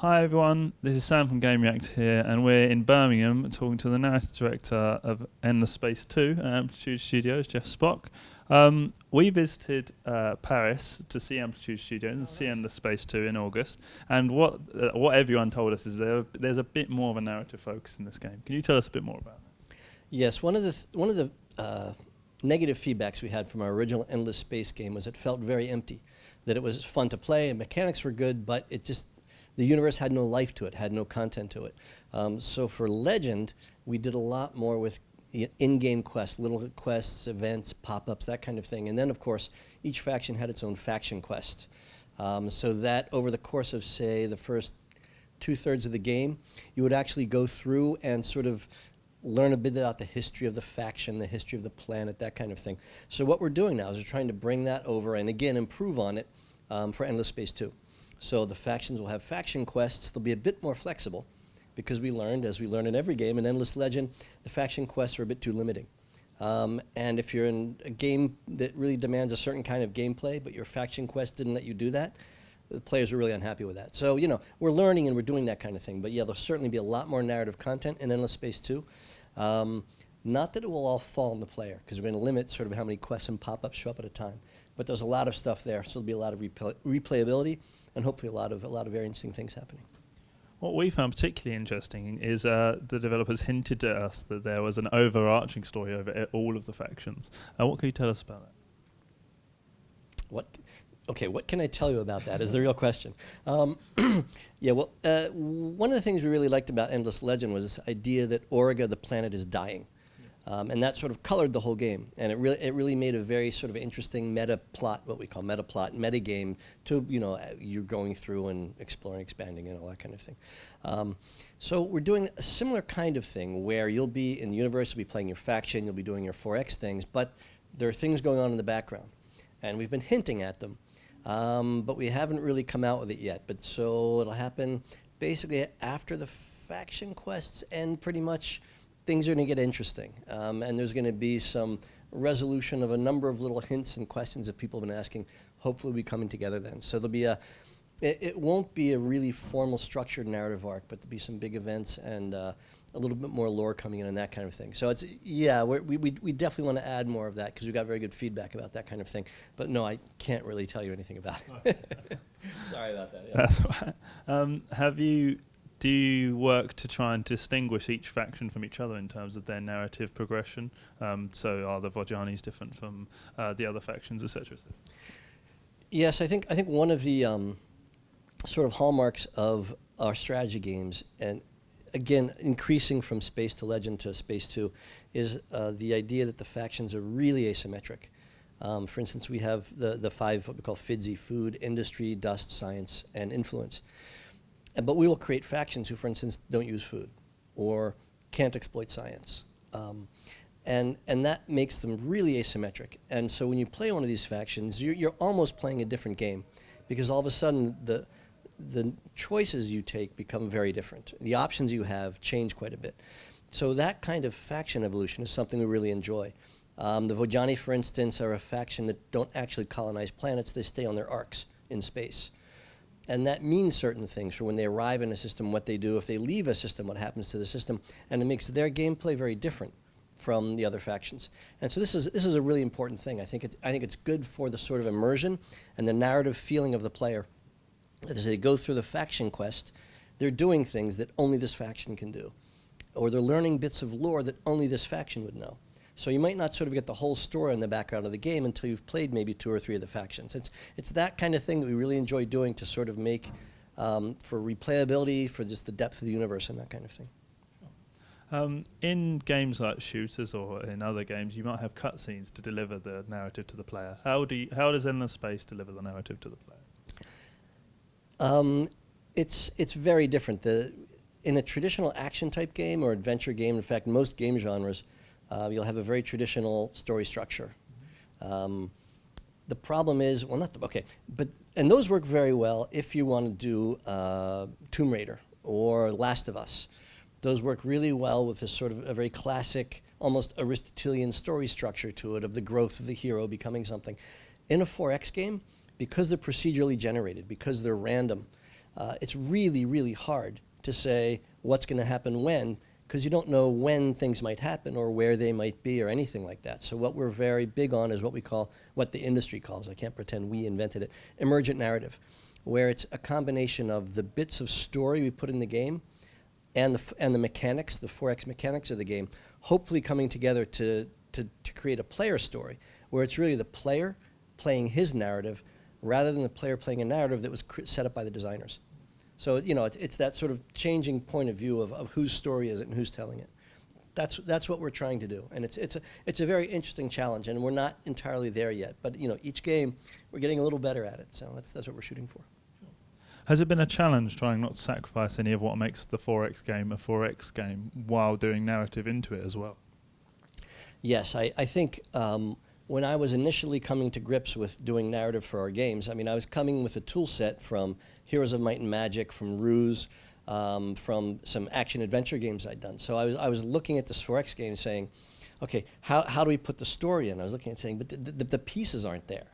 Hi everyone, this is Sam from Gamereactor here, and we're in Birmingham talking to the narrative director of Endless Space 2 at Amplitude Studios, Jeff Spock. We visited Paris to see Amplitude Studios and see Endless Space 2 in August, and what everyone told us is there's a bit more of a narrative focus in this game. Can you tell us a bit more about that? Yes, one of the negative feedbacks we had from our original Endless Space game was it felt very empty, that it was fun to play and mechanics were good, but the universe had no life to it, had no content to it. So for Legend, we did a lot more with in-game quests, little quests, events, pop-ups, that kind of thing. And then, of course, each faction had its own faction quest. So that over the course of, say, the first 2/3 of the game, you would actually go through and sort of learn a bit about the history of the faction, the history of the planet, that kind of thing. So what we're doing now is we're trying to bring that over and, again, improve on it for Endless Space 2. So the factions will have faction quests. They'll be a bit more flexible because we learned, as we learn in every game, in Endless Legend, the faction quests are a bit too limiting. And if you're in a game that really demands a certain kind of gameplay, but your faction quest didn't let you do that, the players are really unhappy with that. So, we're learning and we're doing that kind of thing. But yeah, there'll certainly be a lot more narrative content in Endless Space 2. Not that it will all fall on the player, because we're going to limit sort of how many quests and pop-ups show up at a time. But there's a lot of stuff there, so there'll be a lot of replayability and hopefully a lot of very interesting things happening. What we found particularly interesting is the developers hinted at us that there was an overarching story over all of the factions. What can you tell us about that? What can I tell you about that is the real question. Yeah, well, one of the things we really liked about Endless Legend was this idea that Auriga, the planet, is dying. And that sort of colored the whole game. And it really made a very sort of interesting meta plot, what we call meta plot, meta game to, you're going through and exploring, expanding, and all that kind of thing. So we're doing a similar kind of thing where you'll be in the universe, you'll be playing your faction, you'll be doing your 4X things, but there are things going on in the background. And we've been hinting at them, but we haven't really come out with it yet. But so it'll happen basically after the faction quests end pretty much. Things are going to get interesting, and there's going to be some resolution of a number of little hints and questions that people have been asking. Hopefully, we'll be coming together then. So there'll be it won't be a really formal, structured narrative arc, but there'll be some big events and a little bit more lore coming in and that kind of thing. So we definitely want to add more of that because we got very good feedback about that kind of thing. But no, I can't really tell you anything about it. Sorry about that. Yeah. That's all right. Do you work to try and distinguish each faction from each other in terms of their narrative progression? So are the Vojanis different from the other factions, etc.? Yes, I think one of the sort of hallmarks of our strategy games, and again, increasing from Space to Legend to Space 2, is the idea that the factions are really asymmetric. For instance, we have the five, what we call FIDSI, food, industry, dust, science, and influence. But we will create factions who, for instance, don't use food or can't exploit science. And that makes them really asymmetric. And so when you play one of these factions, you're almost playing a different game because all of a sudden the choices you take become very different. The options you have change quite a bit. So that kind of faction evolution is something we really enjoy. The Vojani, for instance, are a faction that don't actually colonize planets. They stay on their arcs in space. And that means certain things for when they arrive in a system, what they do. If they leave a system, what happens to the system. And it makes their gameplay very different from the other factions. And so this is a really important thing. I think it's good for the sort of immersion and the narrative feeling of the player. As they go through the faction quest, they're doing things that only this faction can do. Or they're learning bits of lore that only this faction would know. So you might not sort of get the whole story in the background of the game until you've played maybe 2 or 3 of the factions. It's that kind of thing that we really enjoy doing to sort of make for replayability, for just the depth of the universe and that kind of thing. In games like shooters or in other games, you might have cutscenes to deliver the narrative to the player. How does Endless Space deliver the narrative to the player? It's very different. In a traditional action type game or adventure game, in fact, most game genres, you'll have a very traditional story structure. The problem is, and those work very well if you want to do Tomb Raider or Last of Us. Those work really well with this sort of a very classic, almost Aristotelian story structure to it of the growth of the hero becoming something. In a 4X game, because they're procedurally generated, because they're random, it's really, really hard to say what's going to happen when, because you don't know when things might happen or where they might be or anything like that. So what we're very big on is what the industry calls, I can't pretend we invented it, emergent narrative, where it's a combination of the bits of story we put in the game and the mechanics, the 4X mechanics of the game, hopefully coming together to create a player story, where it's really the player playing his narrative rather than the player playing a narrative that was set up by the designers. So, it's that sort of changing point of view of whose story is it and who's telling it. That's what we're trying to do. And it's a very interesting challenge, and we're not entirely there yet. But, each game, we're getting a little better at it. So that's what we're shooting for. Has it been a challenge trying not to sacrifice any of what makes the 4X game a 4X game while doing narrative into it as well? Yes, I think when I was initially coming to grips with doing narrative for our games, I was coming with a tool set from Heroes of Might and Magic, from Ruse, from some action-adventure games I'd done. So I was looking at this 4X game saying, okay, how do we put the story in? I was looking at saying, but the pieces aren't there.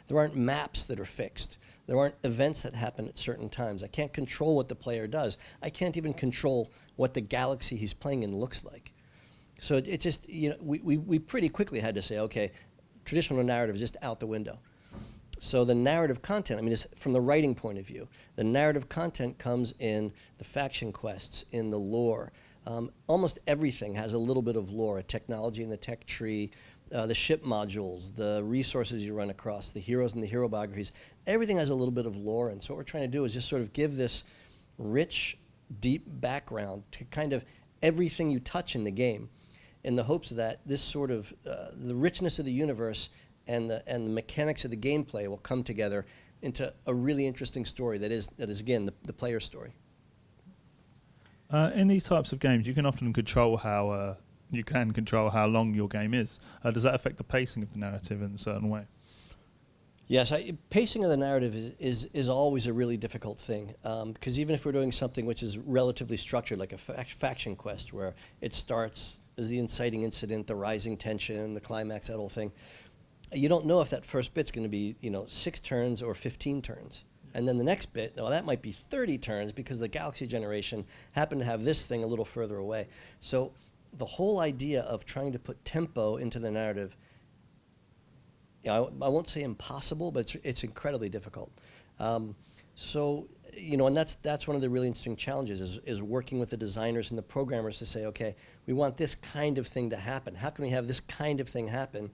There aren't maps that are fixed. There aren't events that happen at certain times. I can't control what the player does. I can't even control what the galaxy he's playing in looks like. So it's just, we pretty quickly had to say, okay, traditional narrative is just out the window. So the narrative content, from the writing point of view, the narrative content comes in the faction quests, in the lore. Almost everything has a little bit of lore, a technology in the tech tree, the ship modules, the resources you run across, the heroes and the hero biographies. Everything has a little bit of lore, and so what we're trying to do is just sort of give this rich, deep background to kind of everything you touch in the game, in the hopes that this sort of the richness of the universe and the mechanics of the gameplay will come together into a really interesting story that is again the player story. In these types of games, you can often control how long your game is. Does that affect the pacing of the narrative in a certain way? Yes, pacing of the narrative is always a really difficult thing, because even if we're doing something which is relatively structured, like a faction quest, where it starts as the inciting incident, the rising tension, the climax, that whole thing, you don't know if that first bit's going to be 6 turns or 15 turns. And then the next bit, that might be 30 turns because the galaxy generation happened to have this thing a little further away. So the whole idea of trying to put tempo into the narrative, I won't say impossible, but it's incredibly difficult. And that's one of the really interesting challenges is working with the designers and the programmers to say, okay, we want this kind of thing to happen. How can we have this kind of thing happen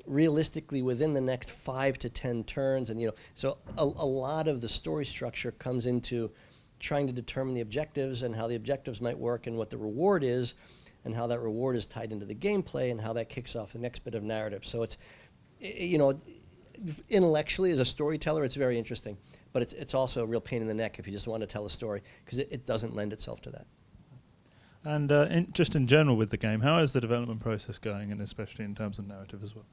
realistically within the next 5 to 10 turns? And so a lot of the story structure comes into trying to determine the objectives and how the objectives might work and what the reward is and how that reward is tied into the gameplay and how that kicks off the next bit of narrative. So it's, intellectually as a storyteller, it's very interesting, but it's also a real pain in the neck if you just want to tell a story, because it doesn't lend itself to that. And just in general with the game, how is the development process going, and especially in terms of narrative as well?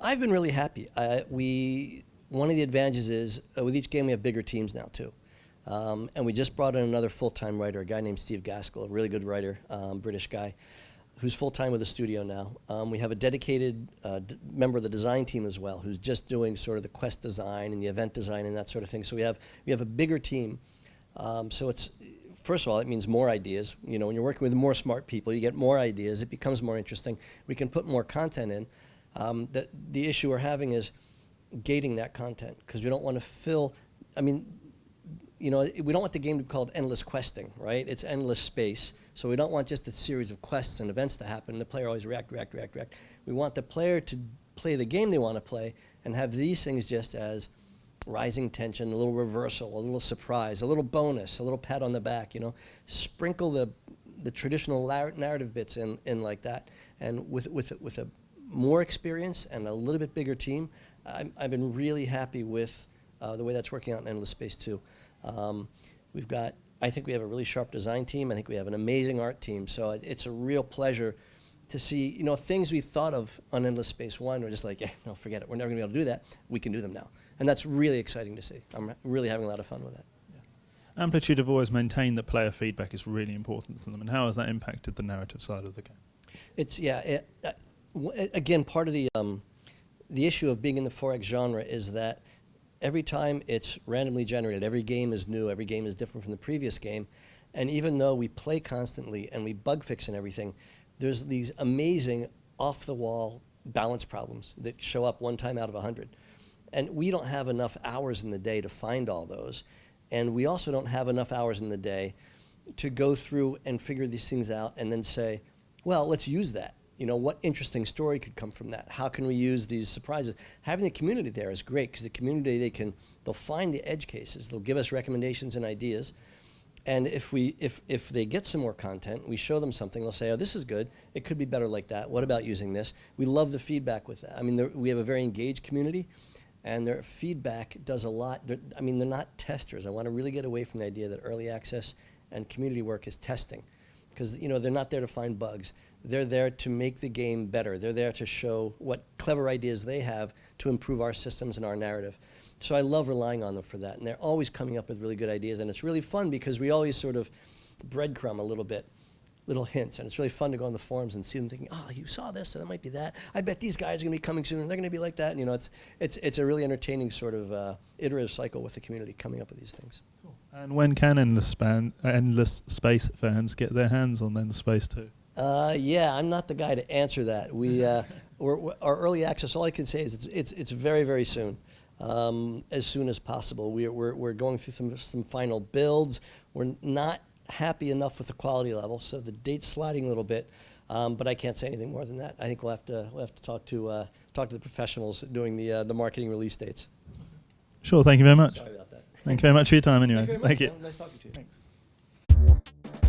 I've been really happy. One of the advantages is with each game we have bigger teams now too. And we just brought in another full-time writer, a guy named Steve Gaskell, a really good writer, British guy, who's full-time with the studio now. We have a dedicated member of the design team as well, who's just doing sort of the quest design and the event design and that sort of thing. So we have a bigger team. So it's, first of all, it means more ideas. When you're working with more smart people, you get more ideas. It becomes more interesting. We can put more content in. The issue we're having is gating that content, because we don't want to fill. We don't want the game to be called endless questing, right? It's endless space. So we don't want just a series of quests and events to happen and the player always react. We want the player to play the game they want to play and have these things just as rising tension, a little reversal, a little surprise, a little bonus, a little pat on the back, Sprinkle the traditional narrative bits in like that. And with a more experience and a little bit bigger team, I've been really happy with the way that's working out in Endless Space 2. I think we have a really sharp design team. I think we have an amazing art team. So it's a real pleasure to see, things we thought of on Endless Space 1. We're just like, no, forget it. We're never going to be able to do that. We can do them now. And that's really exciting to see. I'm really having a lot of fun with that. Yeah. Amplitude have always maintained that player feedback is really important to them. And how has that impacted the narrative side of the game? It's, again, part of the issue of being in the 4X genre is that every time it's randomly generated. Every game is new. Every game is different from the previous game. And even though we play constantly and we bug fix and everything, there's these amazing off-the-wall balance problems that show up one time out of 100. And we don't have enough hours in the day to find all those. And we also don't have enough hours in the day to go through and figure these things out and then say, well, let's use that. What interesting story could come from that? How can we use these surprises? Having the community there is great, because the community, they'll find the edge cases. They'll give us recommendations and ideas. And if they get some more content, we show them something, they'll say, oh, this is good. It could be better like that. What about using this? We love the feedback with that. I mean, we have a very engaged community, and their feedback does a lot. They're not testers. I want to really get away from the idea that early access and community work is testing, because they're not there to find bugs. They're there to make the game better. They're there to show what clever ideas they have to improve our systems and our narrative. So I love relying on them for that. And they're always coming up with really good ideas. And it's really fun because we always sort of breadcrumb a little bit, little hints. And it's really fun to go on the forums and see them thinking, oh, you saw this, so that might be that. I bet these guys are going to be coming soon, and they're going to be like that. And, it's a really entertaining sort of iterative cycle with the community coming up with these things. Cool. And when can Endless Space fans get their hands on Endless Space 2? Yeah, I'm not the guy to answer that. Our early access, all I can say is it's very, very soon. As soon as possible. We're going through some final builds. We're not happy enough with the quality level, so the date's sliding a little bit. But I can't say anything more than that. I think we'll have to talk to the professionals doing the marketing release dates. Sure. Thank you very much. Sorry about that. Thank you very much for your time. Anyway, Thank you very much. Thank you. Nice talking to you. Thanks.